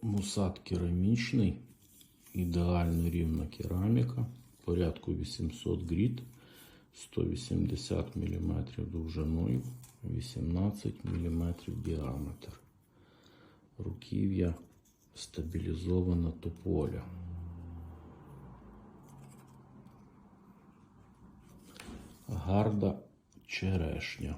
Мусат керамічний, ідеально рівна кераміка, порядку 800 грит, 180 мм довжиною, 18 мм діаметр. Руків'я стабілізована тополя. Гарда черешня.